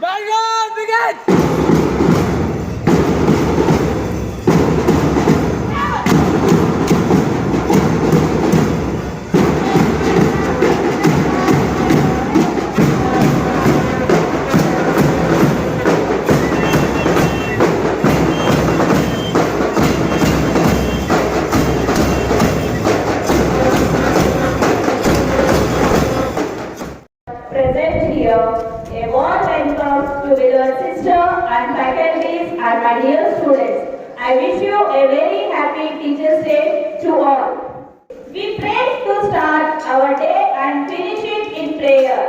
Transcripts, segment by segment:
Background, begin! Present here, a warm welcome to beloved sister and faculties and my dear students. I wish you a very happy Teachers' Day to all. We pray to start our day and finish it in prayer.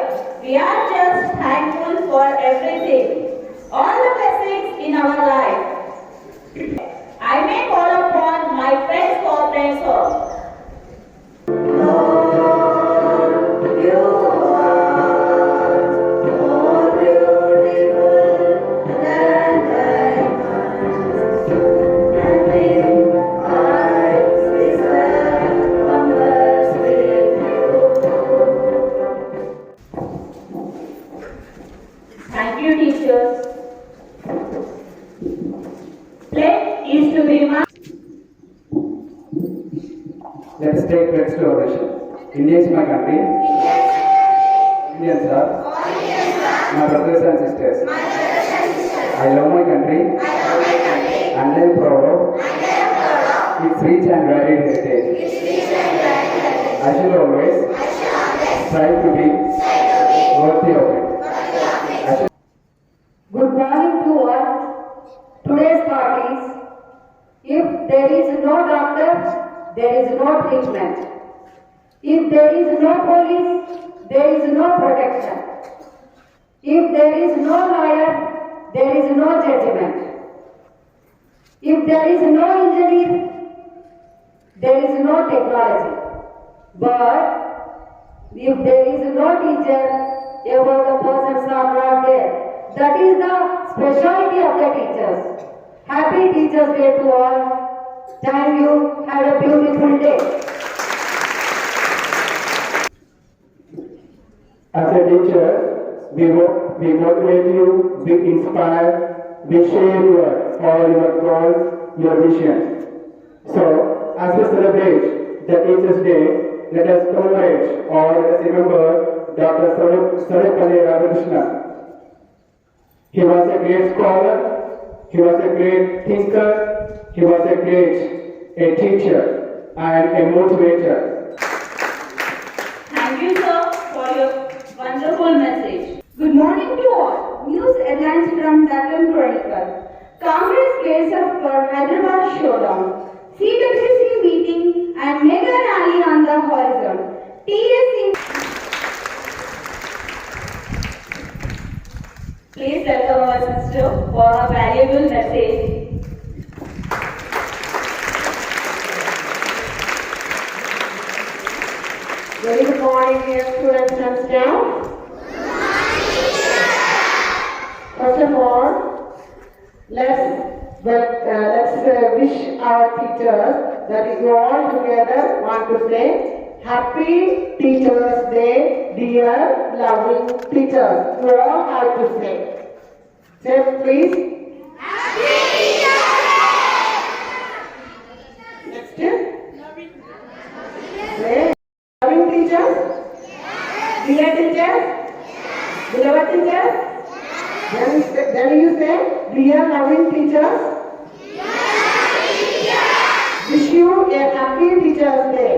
We are just thankful for everything, all the blessings in our life. I may call upon my friends for prayer song. Thank you, teachers. Play is to be my. Let's take next ovation. India is my country. Indians are my brothers and sisters. I love my country. And I am proud of its rich and varied heritage. I shall always strive to be worthy of it. Good morning to all. Today's thought is, if there is no doctor, there is no treatment. If there is no police, there is no protection. If there is no lawyer, there is no judgment. If there is no engineer, there is no technology. But if there is no teacher, about the persons are not there. That is the specialty of the teachers. Happy Teachers' Day to all. Thank you. Have a beautiful day. As a teacher, we motivate you, we inspire, we share all your goals, your vision. So, as we celebrate the Teachers' Day, let us commemorate or let us remember Dr. Sarvepalli Radhakrishnan. He was a great scholar, he was a great thinker, he was a great teacher and a motivator. Thank you, sir, for your wonderful message. Good morning to all. News headlines from Deccan Chronicle. Congress gears up for Hyderabad showdown. CWC meeting and mega rally on the horizon. TS. Please welcome our sister for a valuable message. Very good morning, dear students and staff. First of all, let's wish our teachers that you all together want to say Happy Teachers' Day, dear loving teachers. You all have to say. Say please. Happy Teachers' Day. Next is? Say. Loving teachers? Dear teachers? Beloved teachers? Then you say, dear loving teachers? Wish you a happy Teachers' Day.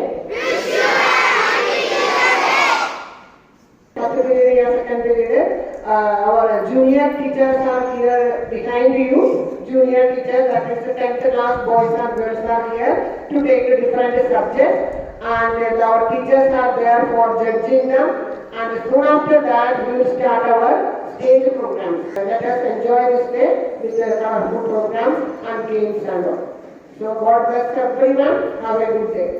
First period and second period, our junior teachers are here behind you. Junior teachers, that is the 10th class boys and girls are here to take the different subjects. And our teachers are there for judging them. And soon after that, we will start our stage program. Let us enjoy this day with our food programs and games and all. So God bless everyone. Have a good day.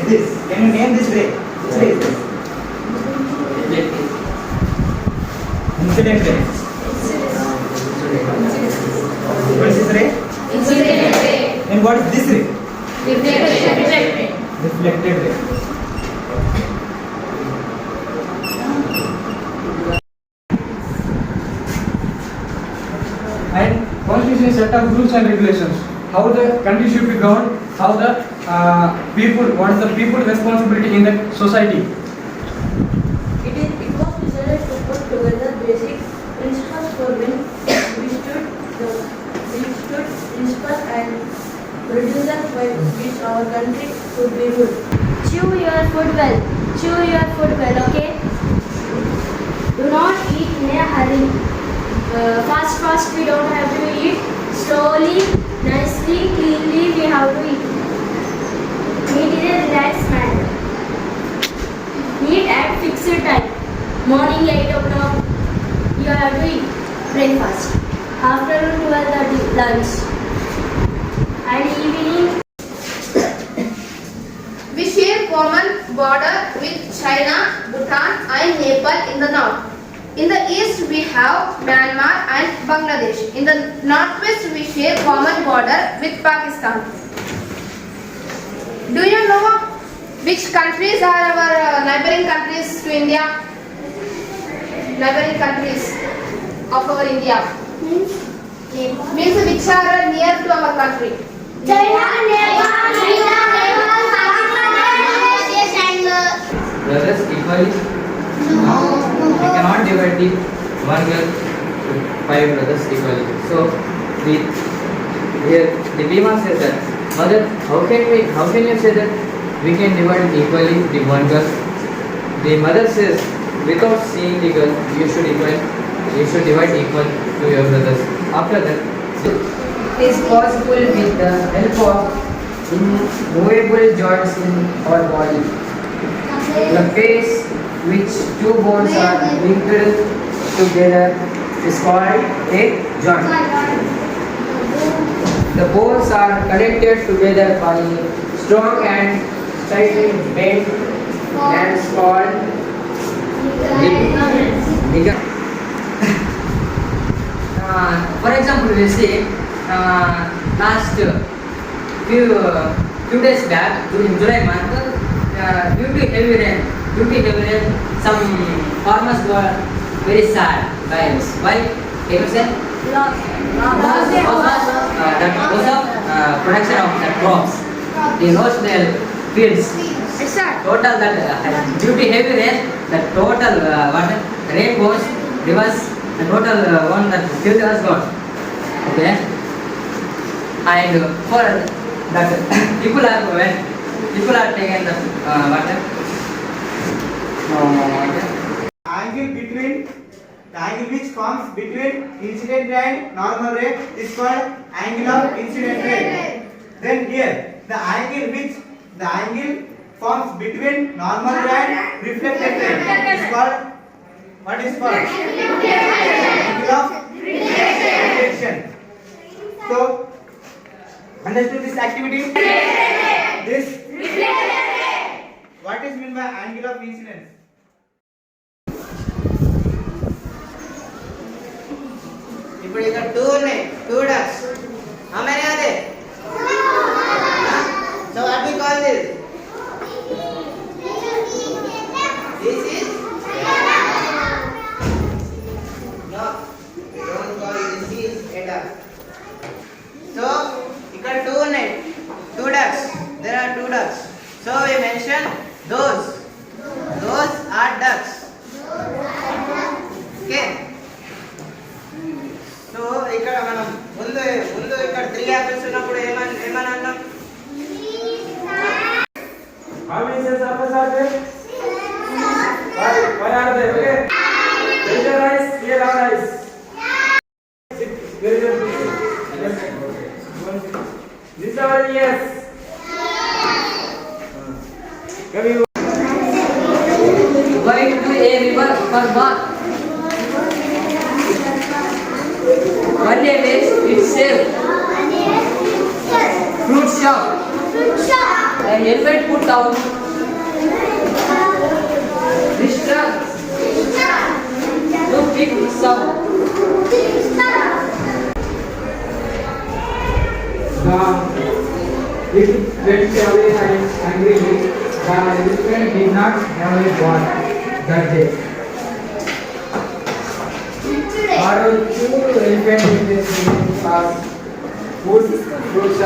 is this? Can you name this ray? Which ray is this? Incident ray. What is this ray? Incident ray. And what is this ray? Reflection ray. Reflected ray. And constitution is set of rules and regulations. How the country should be governed, how the people, what is the people's responsibility in the society. It was decided to put together basic principles for when we stood principles and procedures by which our country should be ruled. Chew your food well. Chew your food well, okay? Do not eat in a hurry. Fast, we don't have to eat. Slowly, nicely, cleanly, we have to eat. Eat in a relaxed manner. Eat at fixed time. Morning 8 o'clock, you have to eat breakfast. Afternoon 12:30, lunch. And evening. We share common border with China, Bhutan and Nepal in the north. In the east we have Myanmar and Bangladesh. In the northwest we share common border with Pakistan. Do you know which countries are our neighboring countries to India? Neighboring countries of our India. Means which are near to our country. China, Nepal, Bangladesh and brothers equally? No. We cannot divide the one girl to 5 brothers equally. So the Bhima says that, mother, how can you say that we can divide equally the one girl? The mother says, without seeing the girl, you should divide equal to your brothers. After that, it is possible with the help of immovable joints in our body. The face which two bones are linked together is called a joint. The bones are connected together by strong and tightly bent and called ligament. For example, we see last few days back during July month, due to heavy rain, some farmers were very sad by this. Why? Can you say? Because of production of the crops. They lost their fields. Total that due to heavy rain, the total rain goes, rivers, the total one that field was gone. Okay. And for that people are taking the water. The angle which forms between incident ray and normal ray is called angle of incident ray. Then here, the angle forms between normal ray and reflected ray is called, what is called? Angle of reflection. So, understood this activity? This? What is meant by angle of incidence? ఇప్పుడు ఇక్కడ 2 ఉన్నాయి, 2 dots. How many are there? So what we call this? This is no. Don't call this is a dot. So ఇక్కడ 2 ఉన్నాయి, 2 dots. There are 2 dots. So we mention those are dots. Okay. So ఇక్కడ మనం ముందు ఇక్కడ 3 apples ఉన్నప్పుడు ఏమని అన్నాం? How many cells are there? Why are they? Okay. Raise your eyes, clear our eyes. Where is your picture? This is our ears. Going to a river for bath. One day it says fruit shop. A helmet put down went away angrily. The elephant did not have a ball that day. ఆ రోజు elephant ఏం చేసింది? Fruits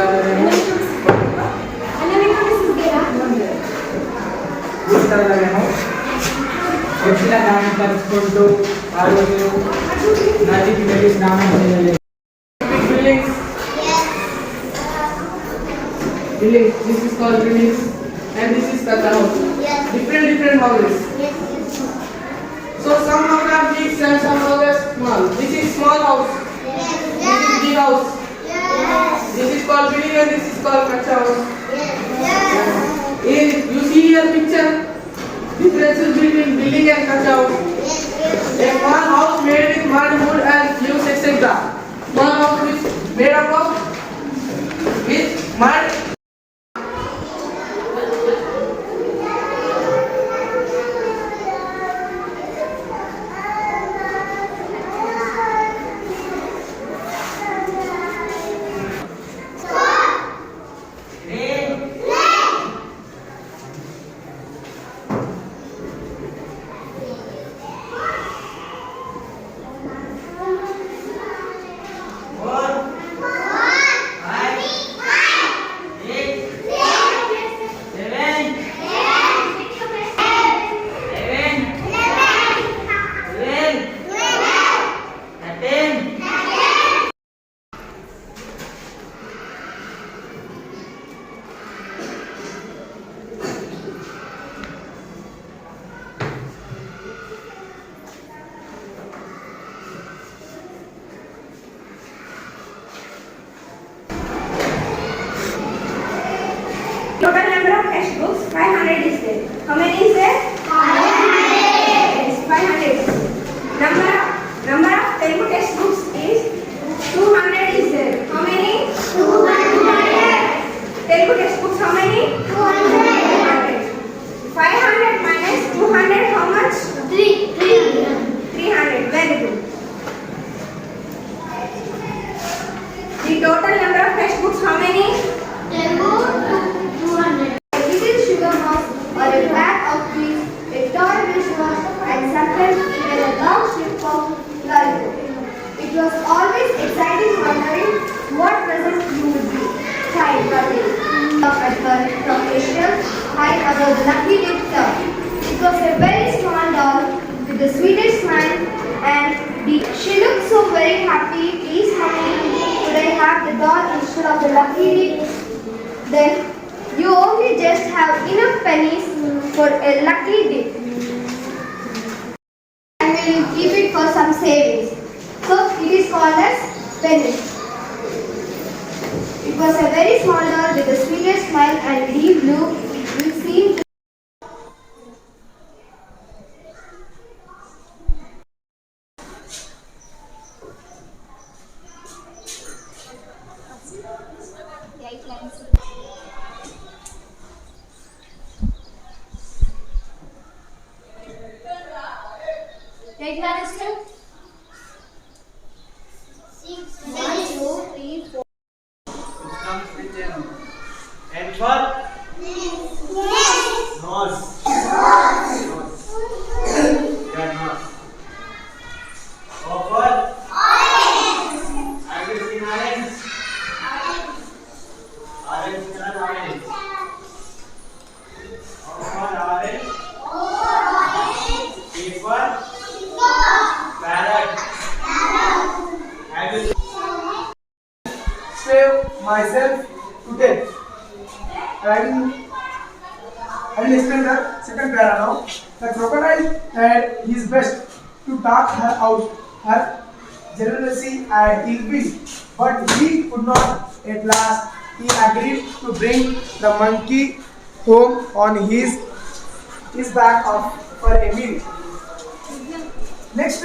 అలాగేమో వచ్చిన దాన్ని తలుచుకుంటూ ఆ రోజు నదికి వెళ్ళి స్నానం చేయలేదు. Buildings. This is called buildings, and this is the house. Different houses. So some houses are big and some houses are small. This is small house. This is big house. This is called building and this is called kacha house. You see here picture. Differences between building and kacha house. A small house made with mud, wood and leaves etc. Small house is made up of with mud. Total number of textbooks 500 is there. How many is there? 500. Yes, 500. Number of Telugu textbooks is 200 is there. How many? 200. Telugu textbooks how many? 200. 500 minus 200 how much? 300. Very good. The total number of textbooks how many? This is sugar mouse or a bag of trees, a toy dishwasher and sometimes even a long strip of lollipop. It was always exciting wondering what present you would be. Child birthday. At birth from Asia, high above the lucky dip top. It was a very small doll with the sweetest smile and she looked so very happy. Please mommy, could I have the doll instead of the lucky dip? Then you only just have enough pennies for a lucky dip. And will you keep it for some savings? So it is called as pennies. It was a very small doll with the sweetest smile and deep blue. You seem to take that step. 6, 1, 2, 3, 4. Comes with them. And for nose. That nose. O for orange. Have you seen orange? Orange color orange. O for orange. P for parrot. Have you save myself to death. I will explain the second para now. The crocodile had his best to talk her out, her generosity and ill will, but he could not. At last, he agreed to bring the monkey home on his back for a meal. Next.